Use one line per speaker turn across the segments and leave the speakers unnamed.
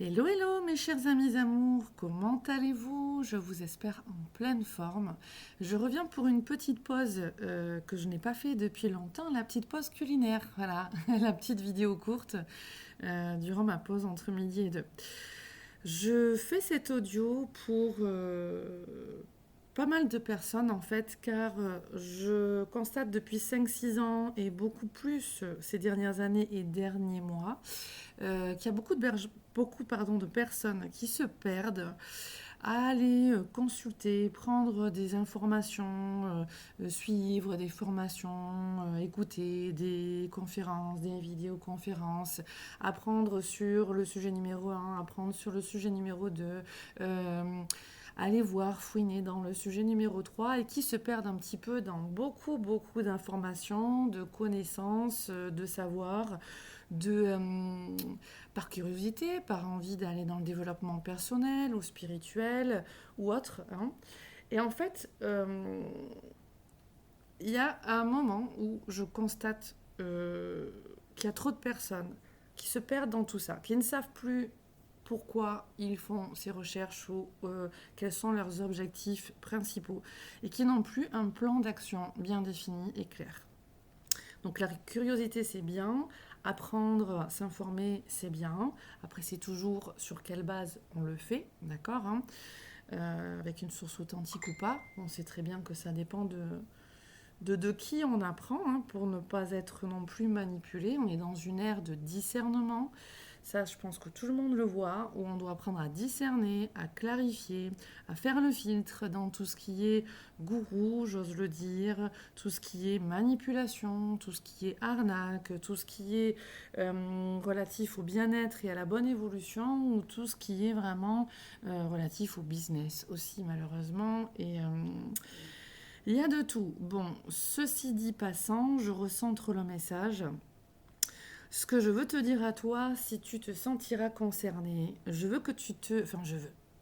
Hello, hello mes chers amis amours, comment allez-vous? Je vous espère en pleine forme. Je reviens pour une petite pause que je n'ai pas fait depuis longtemps, la petite pause culinaire, voilà, la petite vidéo courte durant ma pause entre midi et deux. Je fais cet audio pour pas mal de personnes en fait, car je constate depuis 5-6 ans et beaucoup plus ces dernières années et derniers mois qu'il y a beaucoup de personnes qui se perdent à aller consulter, prendre des informations, suivre des formations, écouter des conférences, des vidéoconférences, apprendre sur le sujet numéro un, apprendre sur le sujet numéro 2, aller voir, fouiner dans le sujet numéro 3 et qui se perdent un petit peu dans beaucoup d'informations, de connaissances, de savoir, par curiosité, par envie d'aller dans le développement personnel ou spirituel ou autre, hein. Et en fait, il y a un moment où je constate qu'il y a trop de personnes qui se perdent dans tout ça, qui ne savent plus pourquoi ils font ces recherches ou quels sont leurs objectifs principaux et qui n'ont plus un plan d'action bien défini et clair. Donc la curiosité, c'est bien. Apprendre, s'informer, c'est bien. Après, c'est toujours sur quelle base on le fait, d'accord, hein, avec une source authentique ou pas. On sait très bien que ça dépend de qui on apprend, hein, pour ne pas être non plus manipulé. On est dans une ère de discernement. Ça, je pense que tout le monde le voit, où on doit apprendre à discerner, à clarifier, à faire le filtre dans tout ce qui est gourou, j'ose le dire, tout ce qui est manipulation, tout ce qui est arnaque, tout ce qui est relatif au bien-être et à la bonne évolution, ou tout ce qui est vraiment relatif au business aussi, malheureusement. Et il y a de tout. Bon, ceci dit passant, je recentre le message. Ce que je veux te dire à toi, si tu te sentiras concerné, je veux que tu te... Enfin,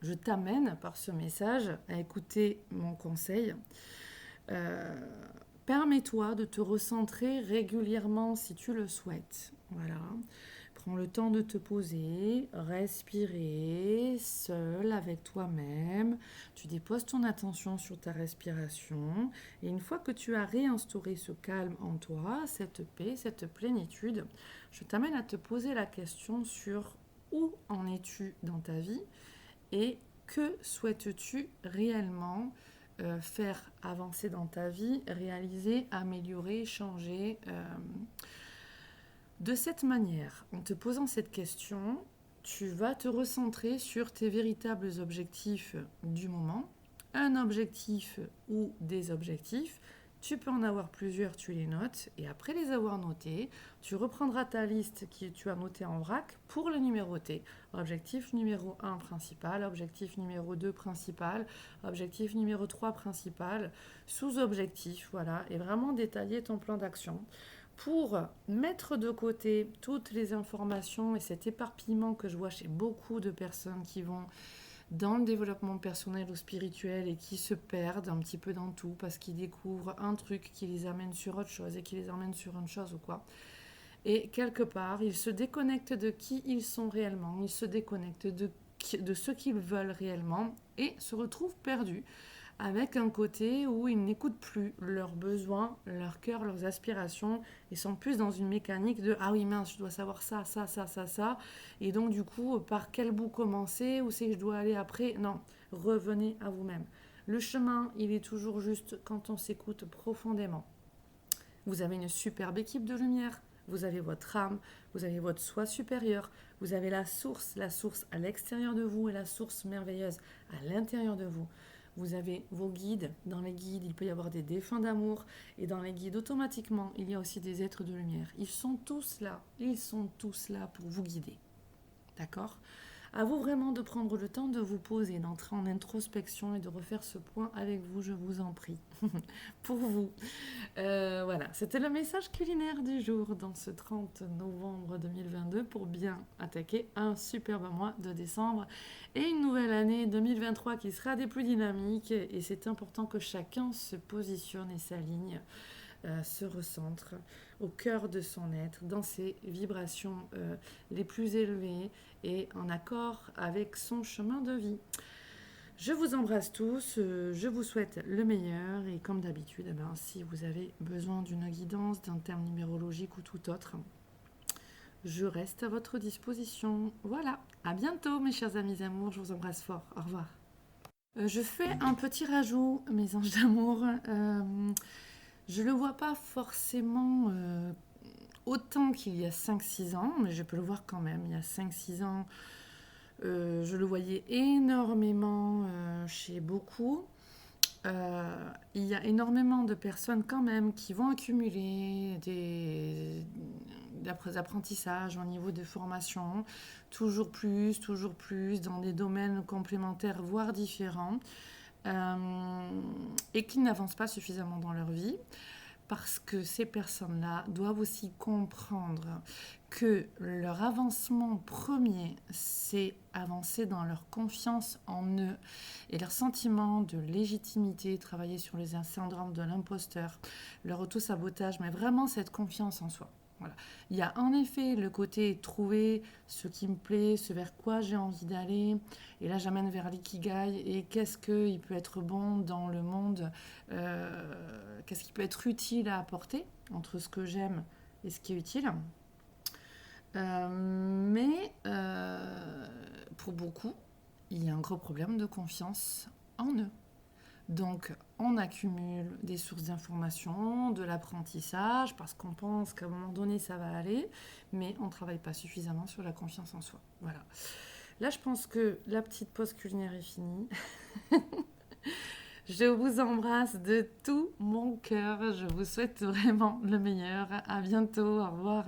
je t'amène par ce message à écouter mon conseil. Euh, Permets-toi de te recentrer régulièrement si tu le souhaites. Voilà. Prends le temps de te poser, respirer, seul avec toi-même. Tu déposes ton attention sur ta respiration. Et une fois que tu as réinstauré ce calme en toi, cette paix, cette plénitude, je t'amène à te poser la question sur où en es-tu dans ta vie et que souhaites-tu réellement faire avancer dans ta vie, réaliser, améliorer, changer. De cette manière, en te posant cette question, tu vas te recentrer sur tes véritables objectifs du moment, un objectif ou des objectifs. Tu peux en avoir plusieurs, tu les notes, et après les avoir notés, tu reprendras ta liste que tu as notée en vrac pour le numéroter. Objectif numéro 1 principal, objectif numéro 2 principal, objectif numéro 3 principal, sous-objectif, voilà, et vraiment détailler ton plan d'action pour mettre de côté toutes les informations et cet éparpillement que je vois chez beaucoup de personnes qui vont dans le développement personnel ou spirituel et qui se perdent un petit peu dans tout parce qu'ils découvrent un truc qui les amène sur autre chose et qui les emmène sur une chose ou quoi. Et quelque part, ils se déconnectent de qui ils sont réellement, ils se déconnectent de ce qu'ils veulent réellement et se retrouvent perdus avec un côté où ils n'écoutent plus leurs besoins, leur cœur, leurs aspirations, et sont plus dans une mécanique de ah oui mince, je dois savoir ça, ça, ça, ça, ça, et donc du coup, par quel bout commencer, où c'est que je dois aller après? Non, revenez à vous-même. Le chemin, il est toujours juste quand on s'écoute profondément. Vous avez une superbe équipe de lumière, vous avez votre âme, vous avez votre soi supérieur, vous avez la source à l'extérieur de vous et la source merveilleuse à l'intérieur de vous. Vous avez vos guides. Dans les guides, il peut y avoir des défunts d'amour. Et dans les guides, automatiquement, il y a aussi des êtres de lumière. Ils sont tous là. Ils sont tous là pour vous guider. D'accord ? À vous vraiment de prendre le temps de vous poser, d'entrer en introspection et de refaire ce point avec vous, je vous en prie. Pour vous. Voilà, c'était le message culinaire du jour dans ce 30 novembre 2022 pour bien attaquer un superbe mois de décembre et une nouvelle année 2023 qui sera des plus dynamiques. Et c'est important que chacun se positionne et s'aligne se recentre au cœur de son être, dans ses vibrations les plus élevées et en accord avec son chemin de vie. Je vous embrasse tous, je vous souhaite le meilleur et comme d'habitude, eh ben, si vous avez besoin d'une guidance, d'un terme numérologique ou tout autre, je reste à votre disposition. Voilà, à bientôt mes chers amis amours, je vous embrasse fort, au revoir. Je fais un petit rajout, mes anges d'amour. Je ne le vois pas forcément autant qu'il y a 5-6 ans, mais je peux le voir quand même. Il y a 5-6 ans, je le voyais énormément chez beaucoup. Il y a énormément de personnes quand même qui vont accumuler des apprentissages au niveau de formation, toujours plus, dans des domaines complémentaires, voire différents, et qui n'avancent pas suffisamment dans leur vie. Parce que ces personnes-là doivent aussi comprendre que leur avancement premier, c'est avancer dans leur confiance en eux et leur sentiment de légitimité, travailler sur les syndromes de l'imposteur, leur auto-sabotage, mais vraiment cette confiance en soi. Voilà. Il y a en effet le côté trouver ce qui me plaît, ce vers quoi j'ai envie d'aller. Et là, j'amène vers l'ikigai et qu'est-ce qu'il peut être bon dans le monde, qu'est-ce qui peut être utile à apporter entre ce que j'aime et ce qui est utile. Mais pour beaucoup, il y a un gros problème de confiance en eux. Donc, on accumule des sources d'informations, de l'apprentissage, parce qu'on pense qu'à un moment donné, ça va aller, mais on ne travaille pas suffisamment sur la confiance en soi. Voilà. Là, je pense que la petite pause culinaire est finie. Je vous embrasse de tout mon cœur. Je vous souhaite vraiment le meilleur. À bientôt. Au revoir.